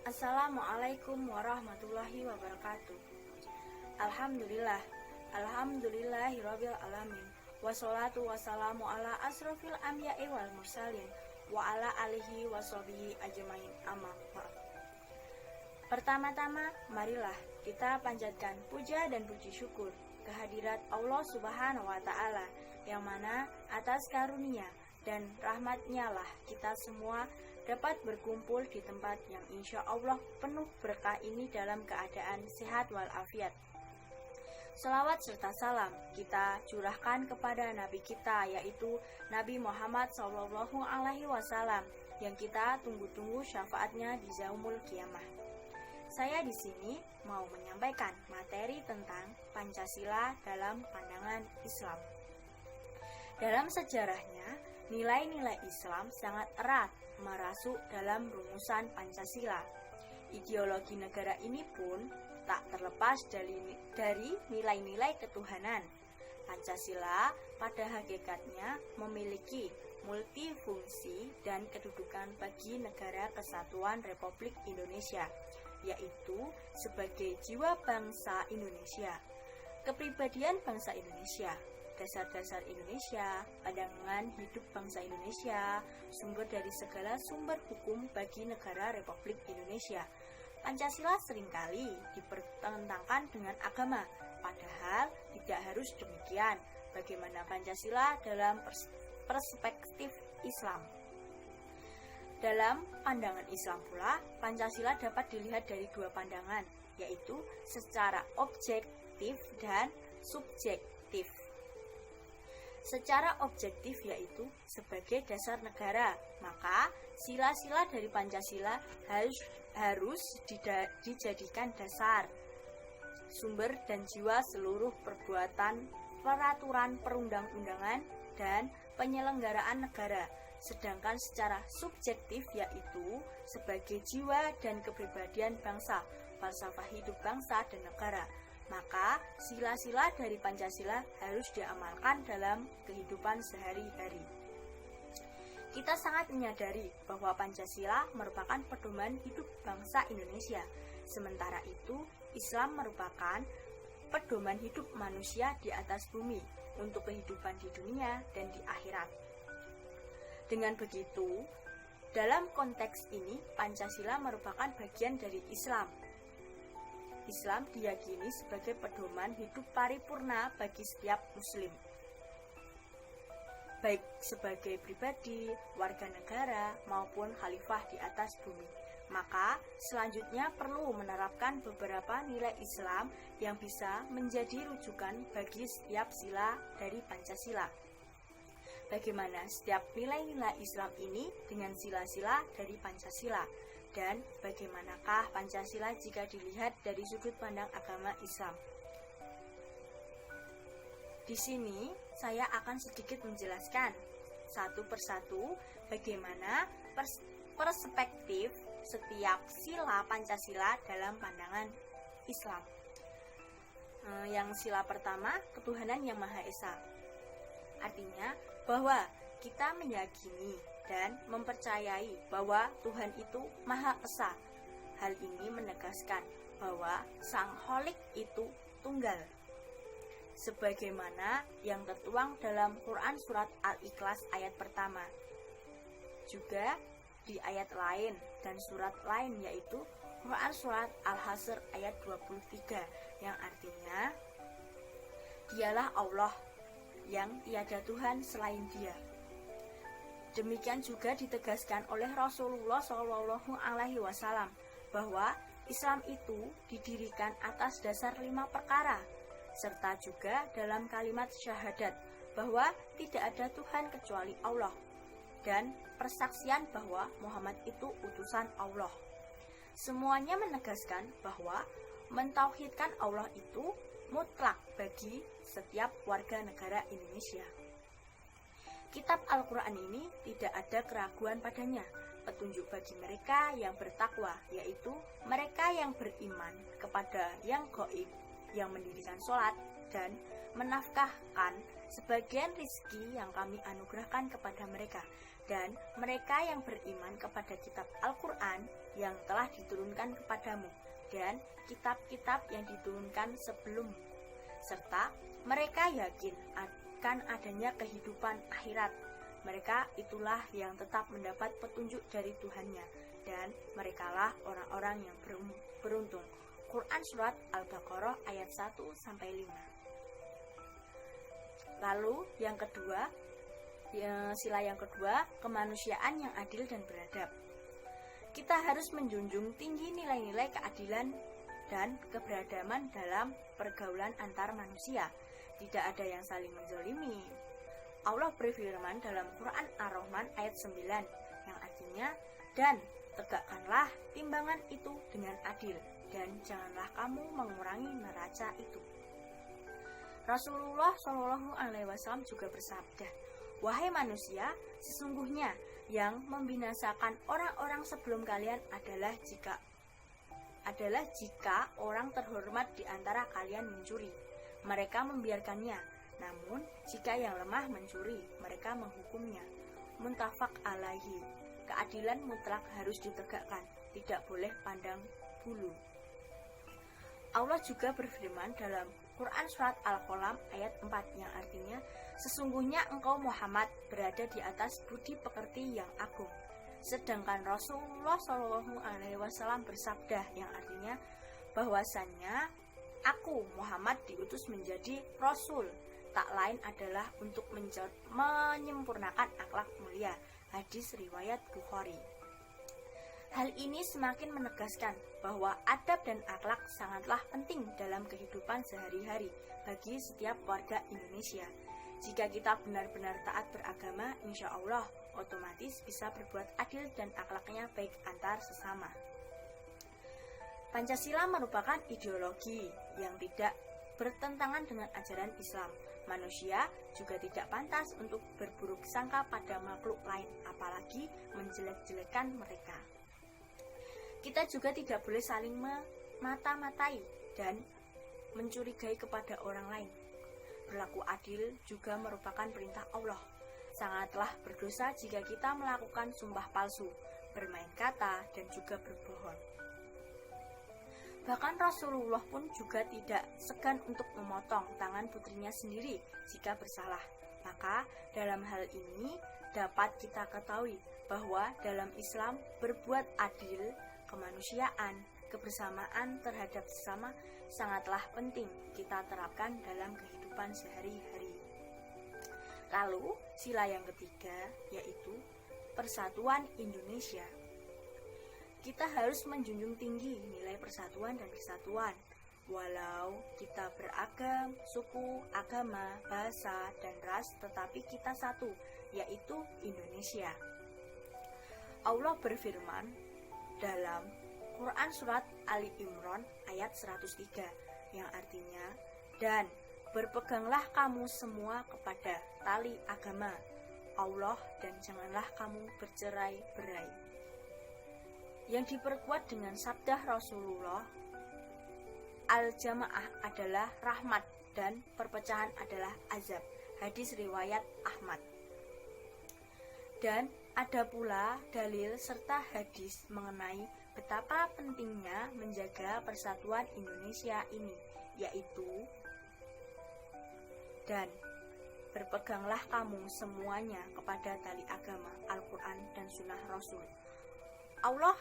Assalamualaikum warahmatullahi wabarakatuh. Alhamdulillahirabbil alamin. Wassalatu wassalamu ala asrofil anbiya'i wal mursalin wa ala alihi washabihi ajmain, amma ba'd. Pertama-tama, marilah kita panjatkan puja dan puji syukur kehadirat Allah Subhanahu wa Ta'ala, yang mana atas karunia dan rahmatnya lah kita semua dapat berkumpul di tempat yang insya Allah penuh berkah ini dalam keadaan sehat walafiat. Selawat serta salam kita curahkan kepada Nabi kita, yaitu Nabi Muhammad SAW, yang kita tunggu-tunggu syafaatnya di yaumul qiyamah. Saya di sini mau menyampaikan materi tentang Pancasila dalam pandangan Islam. Dalam sejarahnya, nilai-nilai Islam sangat erat merasuk dalam rumusan Pancasila. Ideologi negara ini pun tak terlepas dari nilai-nilai ketuhanan. Pancasila pada hakikatnya memiliki multifungsi dan kedudukan bagi Negara Kesatuan Republik Indonesia, yaitu sebagai jiwa bangsa Indonesia, kepribadian bangsa Indonesia, dasar-dasar Indonesia, pandangan hidup bangsa Indonesia, sumber dari segala sumber hukum bagi negara Republik Indonesia. Pancasila seringkali dipertentangkan dengan agama, padahal tidak harus demikian. Bagaimana Pancasila dalam perspektif Islam? Dalam pandangan Islam pula, Pancasila dapat dilihat dari dua pandangan, yaitu secara objektif dan subjektif. Secara objektif yaitu sebagai dasar negara, maka sila-sila dari Pancasila harus dijadikan dasar, sumber dan jiwa seluruh peraturan perundang-undangan dan penyelenggaraan negara. Sedangkan secara subjektif yaitu sebagai jiwa dan kepribadian bangsa, falsafah hidup bangsa dan negara. Maka sila-sila dari Pancasila harus diamalkan dalam kehidupan sehari-hari. Kita sangat menyadari bahwa Pancasila merupakan pedoman hidup bangsa Indonesia. Sementara itu, Islam merupakan pedoman hidup manusia di atas bumi untuk kehidupan di dunia dan di akhirat. Dengan begitu, dalam konteks ini Pancasila merupakan bagian dari Islam. Islam diyakini sebagai pedoman hidup paripurna bagi setiap muslim, baik sebagai pribadi, warga negara, maupun khalifah di atas bumi. Maka selanjutnya perlu menerapkan beberapa nilai Islam yang bisa menjadi rujukan bagi setiap sila dari Pancasila. Bagaimana setiap nilai-nilai Islam ini dengan sila-sila dari Pancasila, dan bagaimanakah Pancasila jika dilihat dari sudut pandang agama Islam? Di sini saya akan sedikit menjelaskan satu persatu bagaimana perspektif setiap sila Pancasila dalam pandangan Islam. Yang sila pertama, ketuhanan yang Maha Esa. Artinya bahwa kita meyakini dan mempercayai bahwa Tuhan itu Maha Esa. Hal ini menegaskan bahwa Sang Kholik itu tunggal, sebagaimana yang tertuang dalam Quran Surat Al-Ikhlas ayat pertama. Juga di ayat lain dan surat lain, yaitu Quran Surat Al-Hasr ayat 23, yang artinya Dialah Allah yang tiada Tuhan selain Dia. Demikian juga ditegaskan oleh Rasulullah SAW bahwa Islam itu didirikan atas dasar 5 perkara, serta juga dalam kalimat syahadat bahwa tidak ada Tuhan kecuali Allah, dan persaksian bahwa Muhammad itu utusan Allah. Semuanya menegaskan bahwa mentauhidkan Allah itu mutlak bagi setiap warga negara Indonesia. Kitab Al-Quran ini tidak ada keraguan padanya, petunjuk bagi mereka yang bertakwa, yaitu mereka yang beriman kepada yang gaib, yang mendirikan sholat, dan menafkahkan sebagian rizki yang kami anugerahkan kepada mereka, dan mereka yang beriman kepada kitab Al-Quran yang telah diturunkan kepadamu dan kitab-kitab yang diturunkan sebelummu, serta mereka yakin akan adanya kehidupan akhirat. Mereka itulah yang tetap mendapat petunjuk dari Tuhannya, dan merekalah orang-orang yang beruntung. Quran Surat Al-Baqarah ayat 1-5. Lalu sila yang kedua, kemanusiaan yang adil dan beradab. Kita harus menjunjung tinggi nilai-nilai keadilan dan keberadaban dalam pergaulan antar manusia. Tidak ada yang saling menzalimi. Allah berfirman dalam Quran Ar-Rahman ayat 9 yang artinya, dan tegakkanlah timbangan itu dengan adil, dan janganlah kamu mengurangi neraca itu. Rasulullah SAW juga bersabda, wahai manusia, sesungguhnya yang membinasakan orang-orang sebelum kalian adalah jika orang terhormat di antara kalian mencuri, mereka membiarkannya. Namun jika yang lemah mencuri, mereka menghukumnya. Muttafaq alaihi. Keadilan mutlak harus ditegakkan, tidak boleh pandang bulu. Allah juga berfirman dalam Quran Surat Al-Qalam ayat 4 yang artinya, sesungguhnya engkau Muhammad berada di atas budi pekerti yang agung. Sedangkan Rasulullah SAW bersabda yang artinya, bahwasannya aku Muhammad diutus menjadi Rasul, tak lain adalah untuk menyempurnakan akhlak mulia. Hadis riwayat Bukhari. Hal ini semakin menegaskan bahwa adab dan akhlak sangatlah penting dalam kehidupan sehari-hari bagi setiap warga Indonesia. Jika kita benar-benar taat beragama, insya Allah otomatis bisa berbuat adil dan akhlaknya baik antar sesama. Pancasila merupakan ideologi yang tidak bertentangan dengan ajaran Islam. Manusia juga tidak pantas untuk berburuk sangka pada makhluk lain, apalagi menjelek-jelekan mereka. Kita juga tidak boleh saling memata-matai dan mencurigai kepada orang lain. Berlaku adil juga merupakan perintah Allah. Sangatlah berdosa jika kita melakukan sumpah palsu, bermain kata, dan juga berbohong. Bahkan Rasulullah pun juga tidak segan untuk memotong tangan putrinya sendiri jika bersalah. Maka dalam hal ini dapat kita ketahui bahwa dalam Islam berbuat adil, kemanusiaan, kebersamaan terhadap sesama sangatlah penting kita terapkan dalam kehidupan sehari-hari. Lalu sila yang ketiga yaitu persatuan Indonesia. Kita harus menjunjung tinggi nilai persatuan dan kesatuan. Walau kita beragam, suku, agama, bahasa, dan ras, tetapi kita satu, yaitu Indonesia. Allah berfirman dalam Quran Surat Ali Imran ayat 103 yang artinya, dan berpeganglah kamu semua kepada tali agama Allah dan janganlah kamu bercerai-berai. Yang diperkuat dengan sabda Rasulullah, al-jamaah adalah rahmat dan perpecahan adalah azab. Hadis riwayat Ahmad. Dan ada pula dalil serta hadis mengenai betapa pentingnya menjaga persatuan Indonesia ini, yaitu, dan berpeganglah kamu semuanya kepada tali agama, Al-Quran dan Sunnah Rasul Allah,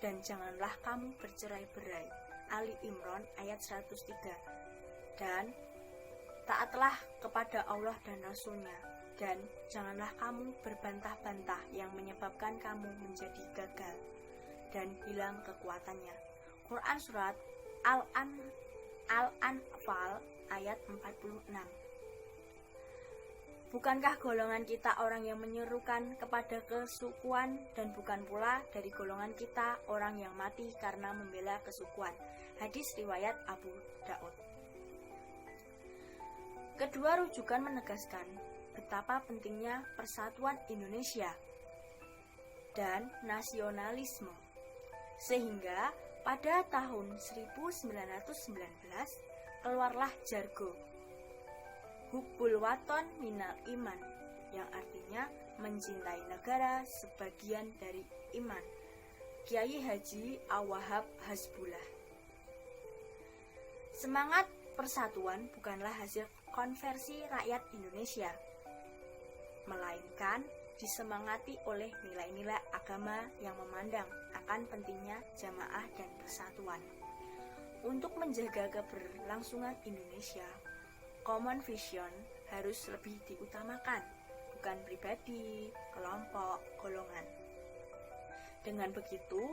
dan janganlah kamu bercerai-berai. Ali Imran ayat 103. Dan taatlah kepada Allah dan Rasulnya, dan janganlah kamu berbantah-bantah yang menyebabkan kamu menjadi gagal dan hilang kekuatannya. Quran Surat Al-Anfal ayat 46. Bukankah golongan kita orang yang menyerukan kepada kesukuan, dan bukan pula dari golongan kita orang yang mati karena membela kesukuan. Hadis riwayat Abu Daud. Kedua rujukan menegaskan betapa pentingnya persatuan Indonesia dan nasionalisme, sehingga pada tahun 1919 keluarlah jargon Hubbul Waton Minal Iman yang artinya mencintai negara sebagian dari iman. Kiai Haji Awahab Hasbullah. Semangat persatuan bukanlah hasil konversi rakyat Indonesia, melainkan disemangati oleh nilai-nilai agama yang memandang akan pentingnya jamaah dan persatuan. Untuk menjaga keberlangsungan Indonesia, common vision harus lebih diutamakan, bukan pribadi, kelompok, golongan. Dengan begitu,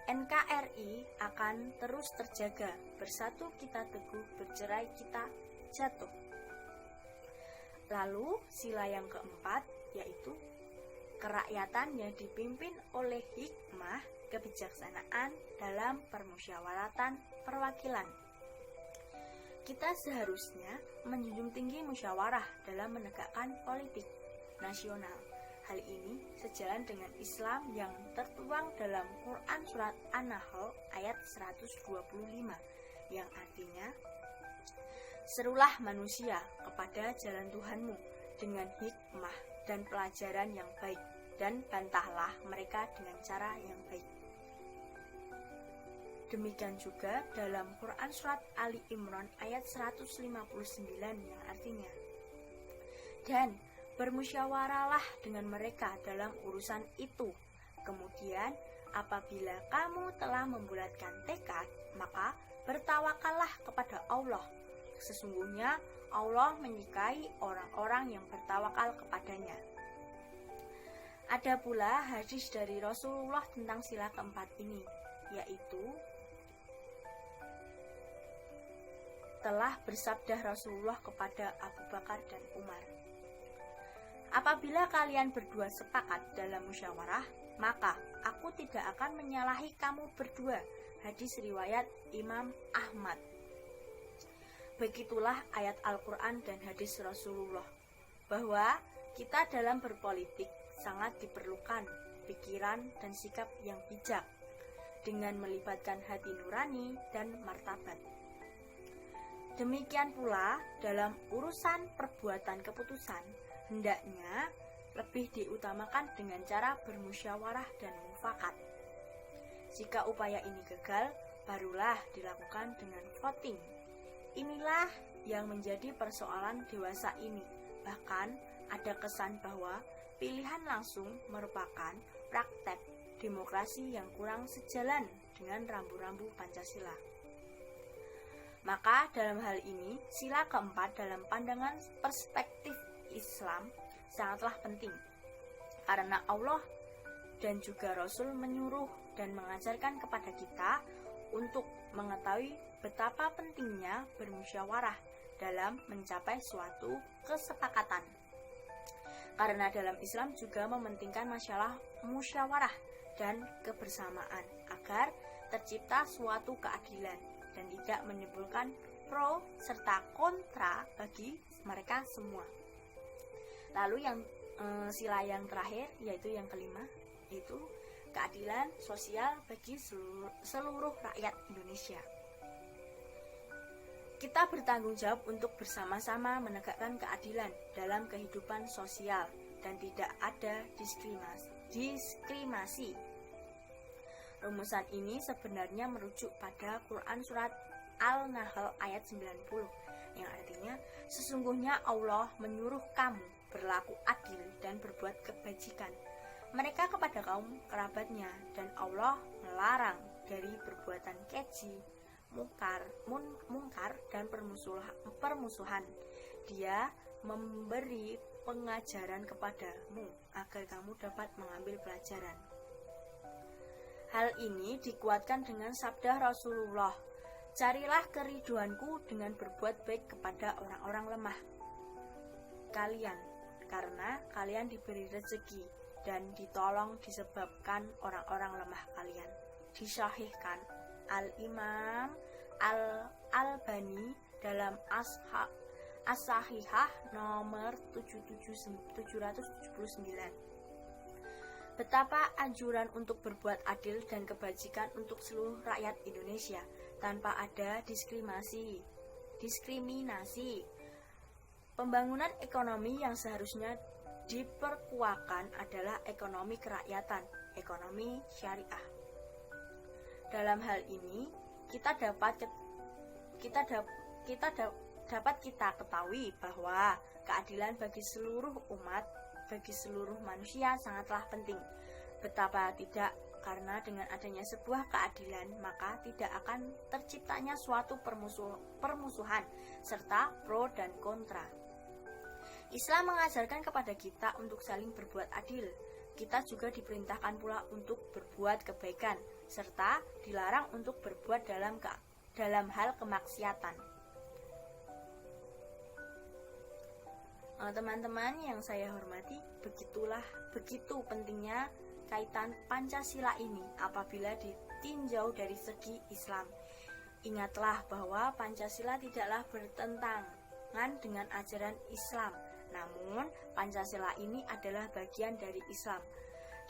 NKRI akan terus terjaga, bersatu kita teguh, bercerai kita jatuh. Lalu sila yang keempat yaitu kerakyatan yang dipimpin oleh hikmah kebijaksanaan dalam permusyawaratan perwakilan. Kita seharusnya menjunjung tinggi musyawarah dalam menegakkan politik nasional. Hal ini sejalan dengan Islam yang tertuang dalam Quran Surat An-Nahl ayat 125 yang artinya, serulah manusia kepada jalan Tuhanmu dengan hikmah dan pelajaran yang baik, dan bantahlah mereka dengan cara yang baik. Demikian juga dalam Quran Surat Ali Imran ayat 159 yang artinya, dan bermusyawarahlah dengan mereka dalam urusan itu. Kemudian apabila kamu telah membulatkan tekad, maka bertawakallah kepada Allah. Sesungguhnya Allah menyukai orang-orang yang bertawakal kepadanya. Ada pula hadis dari Rasulullah tentang sila keempat ini, yaitu telah bersabda Rasulullah kepada Abu Bakar dan Umar, apabila kalian berdua sepakat dalam musyawarah, maka aku tidak akan menyalahi kamu berdua. Hadis riwayat Imam Ahmad. Begitulah ayat Al-Quran dan hadis Rasulullah, bahwa kita dalam berpolitik sangat diperlukan pikiran dan sikap yang bijak, dengan melibatkan hati nurani dan martabat. Demikian pula dalam urusan perbuatan keputusan, hendaknya lebih diutamakan dengan cara bermusyawarah dan mufakat. Jika upaya ini gagal, barulah dilakukan dengan voting. Inilah yang menjadi persoalan dewasa ini. Bahkan ada kesan bahwa pilihan langsung merupakan praktek demokrasi yang kurang sejalan dengan rambu-rambu Pancasila. Maka dalam hal ini, sila keempat dalam pandangan perspektif Islam sangatlah penting, karena Allah dan juga Rasul menyuruh dan mengajarkan kepada kita untuk mengetahui betapa pentingnya bermusyawarah dalam mencapai suatu kesepakatan. Karena dalam Islam juga mementingkan masalah musyawarah dan kebersamaan agar tercipta suatu keadilan dan tidak menimbulkan pro serta kontra bagi mereka semua. Lalu yang sila yang terakhir, yaitu yang kelima, yaitu keadilan sosial bagi seluruh rakyat Indonesia. Kita bertanggung jawab untuk bersama-sama menegakkan keadilan dalam kehidupan sosial dan tidak ada diskriminasi. Rumusan ini sebenarnya merujuk pada Quran Surat Al-Nahl ayat 90 yang artinya, sesungguhnya Allah menyuruh kamu berlaku adil dan berbuat kebajikan mereka kepada kaum kerabatnya, dan Allah melarang dari perbuatan keji, mungkar dan permusuhan. Dia memberi pengajaran kepadamu agar kamu dapat mengambil pelajaran. Hal ini dikuatkan dengan sabda Rasulullah, carilah keriduanku dengan berbuat baik kepada orang-orang lemah kalian, karena kalian diberi rezeki dan ditolong disebabkan orang-orang lemah kalian. Disahihkan Al-Imam Al-Albani dalam As-Sahihah nomor 779. Betapa anjuran untuk berbuat adil dan kebajikan untuk seluruh rakyat Indonesia tanpa ada diskriminasi. Pembangunan ekonomi yang seharusnya diperkuatkan adalah ekonomi kerakyatan, ekonomi syariah. Dalam hal ini dapat kita ketahui bahwa keadilan bagi seluruh umat, bagi seluruh manusia sangatlah penting. Betapa tidak, karena dengan adanya sebuah keadilan maka tidak akan terciptanya suatu permusuhan serta pro dan kontra. Islam mengajarkan kepada kita untuk saling berbuat adil. Kita juga diperintahkan pula untuk berbuat kebaikan serta dilarang untuk berbuat dalam hal kemaksiatan. Teman-teman yang saya hormati, begitu pentingnya kaitan Pancasila ini apabila ditinjau dari segi Islam. Ingatlah bahwa Pancasila tidaklah bertentangan dengan ajaran Islam, namun Pancasila ini adalah bagian dari Islam.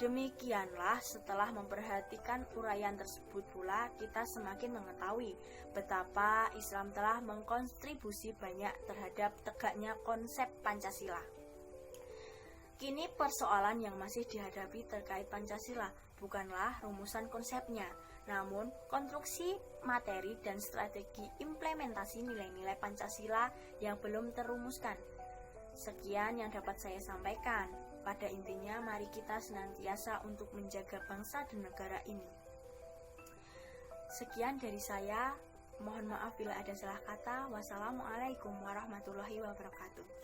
Demikianlah, setelah memperhatikan uraian tersebut pula, kita semakin mengetahui betapa Islam telah mengkontribusi banyak terhadap tegaknya konsep Pancasila. Kini persoalan yang masih dihadapi terkait Pancasila bukanlah rumusan konsepnya, namun konstruksi materi dan strategi implementasi nilai-nilai Pancasila yang belum terumuskan. Sekian yang dapat saya sampaikan. Pada intinya, mari kita senantiasa untuk menjaga bangsa dan negara ini. Sekian dari saya. Mohon maaf bila ada salah kata. Wassalamualaikum warahmatullahi wabarakatuh.